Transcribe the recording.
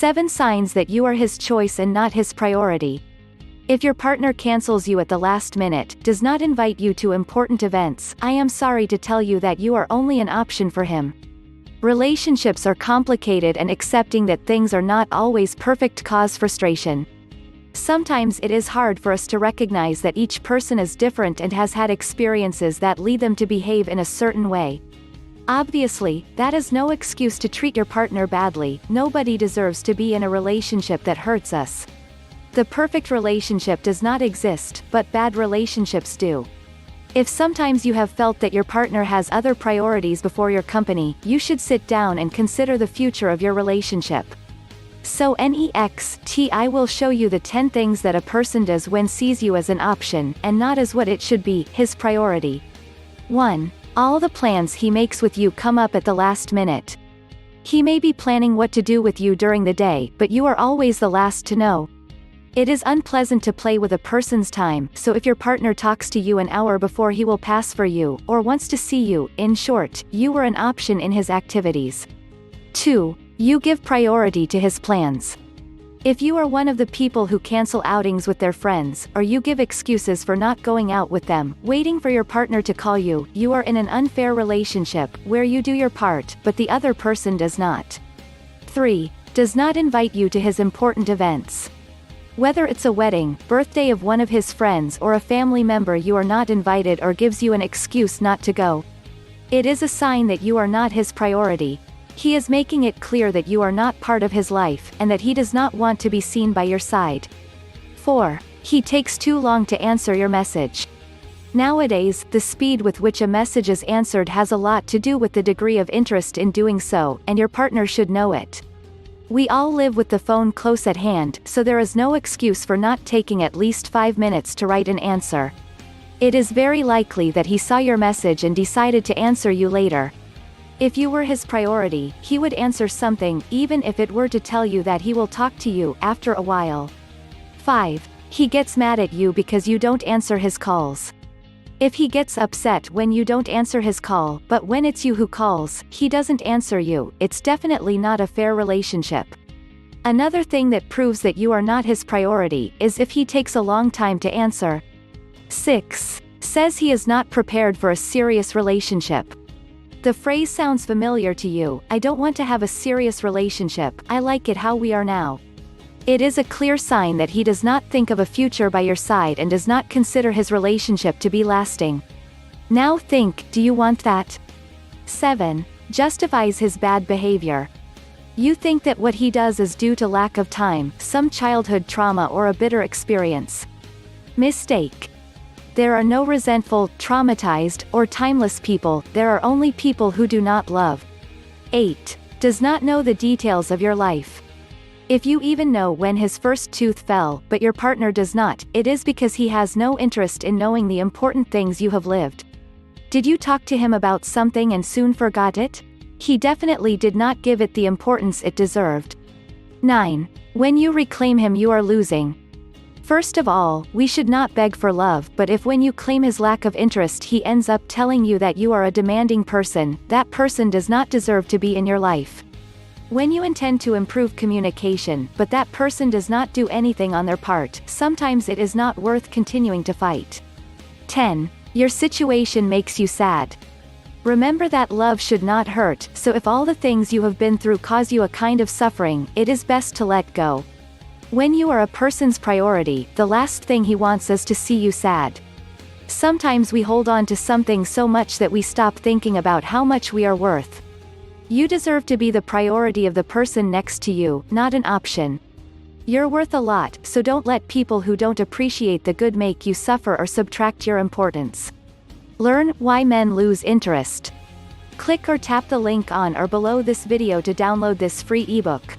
7 signs that you are his choice and not his priority. If your partner cancels you at the last minute, does not invite you to important events, I am sorry to tell you that you are only an option for him. Relationships are complicated, and accepting that things are not always perfect causes frustration. Sometimes it is hard for us to recognize that each person is different and has had experiences that lead them to behave in a certain way. Obviously, that is no excuse to treat your partner badly. Nobody deserves to be in a relationship that hurts us. The perfect relationship does not exist, but bad relationships do. If sometimes you have felt that your partner has other priorities before your company, you should sit down and consider the future of your relationship. So next, I will show you the 10 things that a person does when sees you as an option, and not as what it should be, his priority. 1. All the plans he makes with you come up at the last minute. He may be planning what to do with you during the day, but you are always the last to know. It is unpleasant to play with a person's time, so if your partner talks to you an hour before he will pass for you, or wants to see you, in short, you were an option in his activities. 2. You give priority to his plans. If you are one of the people who cancel outings with their friends, or you give excuses for not going out with them, waiting for your partner to call you, you are in an unfair relationship, where you do your part, but the other person does not. 3. Does not invite you to his important events. Whether it's a wedding, birthday of one of his friends, or a family member, you are not invited or gives you an excuse not to go. It is a sign that you are not his priority. He is making it clear that you are not part of his life, and that he does not want to be seen by your side. 4. He takes too long to answer your message. Nowadays, the speed with which a message is answered has a lot to do with the degree of interest in doing so, and your partner should know it. We all live with the phone close at hand, so there is no excuse for not taking at least 5 minutes to write an answer. It is very likely that he saw your message and decided to answer you later. If you were his priority, he would answer something, even if it were to tell you that he will talk to you after a while. 5. He gets mad at you because you don't answer his calls. If he gets upset when you don't answer his call, but when it's you who calls, he doesn't answer you, it's definitely not a fair relationship. Another thing that proves that you are not his priority is if he takes a long time to answer. 6. Says he is not prepared for a serious relationship. The phrase sounds familiar to you. I don't want to have a serious relationship, I like it how we are now. It is a clear sign that he does not think of a future by your side and does not consider his relationship to be lasting. Now think, do you want that? 7. Justifies his bad behavior. You think that what he does is due to lack of time, some childhood trauma, or a bitter experience. Mistake. There are no resentful, traumatized, or timeless people, there are only people who do not love. 8. Does not know the details of your life. If you even know when his first tooth fell, but your partner does not, it is because he has no interest in knowing the important things you have lived. Did you talk to him about something and soon forgot it? He definitely did not give it the importance it deserved. 9. When you reclaim him, you are losing. First of all, we should not beg for love, but if when you claim his lack of interest he ends up telling you that you are a demanding person, that person does not deserve to be in your life. When you intend to improve communication, but that person does not do anything on their part, sometimes it is not worth continuing to fight. 10. Your situation makes you sad. Remember that love should not hurt, so if all the things you have been through cause you a kind of suffering, it is best to let go. When you are a person's priority, the last thing he wants is to see you sad. Sometimes we hold on to something so much that we stop thinking about how much we are worth. You deserve to be the priority of the person next to you, not an option. You're worth a lot, so don't let people who don't appreciate the good make you suffer or subtract your importance. Learn why men lose interest. Click or tap the link on or below this video to download this free ebook.